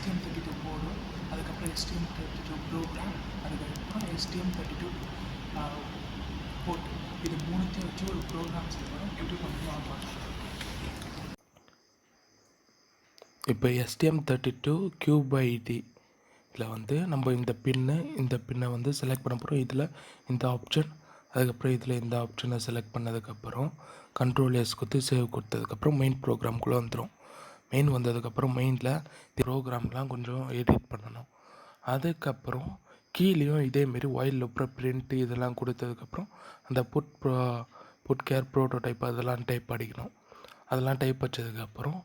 STM32 board, அதுக்கப்புறம் STM32 program, அதுக்கப்புறம் STM32 board. இது மூணுத்தையும் வச்சு ஒரு ப்ரோக்ராம் செய்யணும். எப்படி பண்ணலாம் பார்க்கலாம். இப்போ STM32 QBID இதில் வந்து நம்ம இந்த பின்னை வந்து செலக்ட் பண்ண போகிறோம். இதில் இந்த ஆப்ஷன், அதுக்கப்புறம் இதில் இந்த ஆப்ஷனை செலக்ட் பண்ணதுக்கப்புறம் Ctrl S கொடுத்து சேவ் கொடுத்ததுக்கப்புறம் மெயின் ப்ரோக்ராம்குள்ளே வந்துடும். மெயின் வந்ததுக்கப்புறம் மெயினில் ப்ரோக்ராம்லாம் கொஞ்சம் எடிட் பண்ணணும். அதுக்கப்புறம் கீழேயும் இதேமாரி ஒயில் அப்புறம் பிரிண்ட் இதெல்லாம் கொடுத்ததுக்கப்புறம் அந்த புட் கேர் ப்ரோட்டோடைப் அதெல்லாம் டைப் அடிக்கணும். அதெல்லாம் டைப் வச்சதுக்கப்புறம்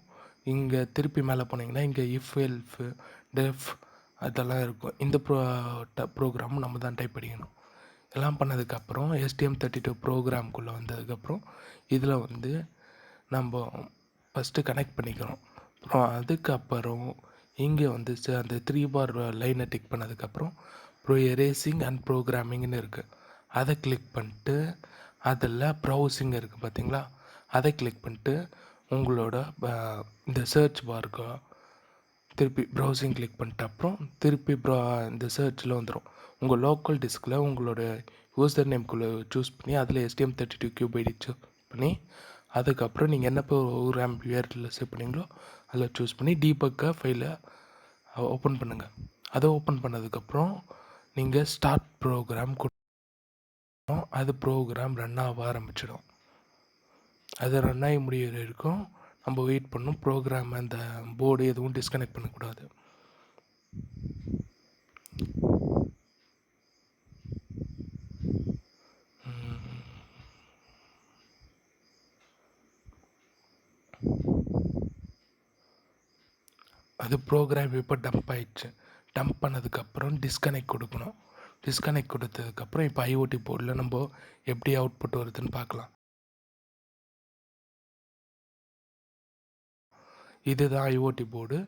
இங்கே திருப்பி மேலே போனீங்கன்னா இங்கே இஃப் எல்ஃப் டெஃப் அதெல்லாம் இருக்கும். இந்த ப்ரோக்ராமும் நம்ம தான் டைப் பண்ணிக்கணும். எல்லாம் பண்ணதுக்கப்புறம் STM32 ப்ரோக்ராம்குள்ளே வந்ததுக்கப்புறம் இதில் வந்து நம்ம ஃபஸ்ட்டு கனெக்ட் பண்ணிக்கிறோம். அப்புறம் அதுக்கப்புறம் இங்கே வந்து அந்த 3 பார் லைனை டிக் பண்ணதுக்கப்புறம் எரேசிங் அண்ட் ப்ரோக்ராமிங்னு இருக்குது. அதை கிளிக் பண்ணிட்டு அதில் ப்ரௌசிங் இருக்குது பார்த்தீங்களா, அதை கிளிக் பண்ணிட்டு உங்களோட இந்த சர்ச் பாருக்கு திருப்பி ப்ரௌசிங் கிளிக் பண்ணிட்ட அப்புறம் திருப்பி இந்த சர்ச்சில் வந்துடும். உங்கள் லோக்கல் டிஸ்கில் உங்களோட யூசர் நேம்குள்ளே சூஸ் பண்ணி அதில் STM32 QBID சூஸ் பண்ணி அதுக்கப்புறம் நீங்கள் என்ன ப்ரோக்ராம் வேரில் சேவ் பண்ணீங்களோ அதில் சூஸ் பண்ணி டீபக்கை ஃபைலை ஓப்பன் பண்ணுங்கள். அதை ஓப்பன் பண்ணதுக்கப்புறம் நீங்கள் ஸ்டார்ட் ப்ரோக்ராம் கொடுக்கணும். அது ப்ரோக்ராம் ரன் ஆக ஆரம்பிச்சிடும். அது ரன் ஆகி முடிகிற வரைக்கும் நம்ம வெயிட் பண்ணணும். ப்ரோக்ராம் அந்த போர்டு எதுவும் டிஸ்கனெக்ட் பண்ணக்கூடாது. அது ப்ரோக்ராம் இப்போ டம்ப் ஆயிடுச்சு. டம்ப் பண்ணதுக்கப்புறம் டிஸ்கனெக்ட் கொடுக்கணும். டிஸ்கனெக்ட் கொடுத்ததுக்கப்புறம் இப்போ IoT போர்டில் நம்ம எப்படி அவுட்புட் வருதுன்னு பார்க்கலாம். இதுதான் IoT போர்டு.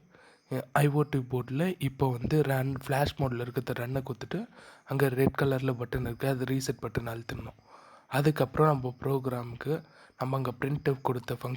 IoT போர்டில் இப்போ வந்து ஃப்ளாஷ் மோடில் இருக்கிறத ரன்னை கொடுத்துட்டு அங்கே ரெட் கலரில் பட்டன் இருக்குது, அது ரீசெட் பட்டன் அழுத்திடணும். அதுக்கப்புறம் நம்ம ப்ரோக்ராமுக்கு நம்ம அங்கே பிரிண்ட் கொடுத்த ஃபங்க்ஷன்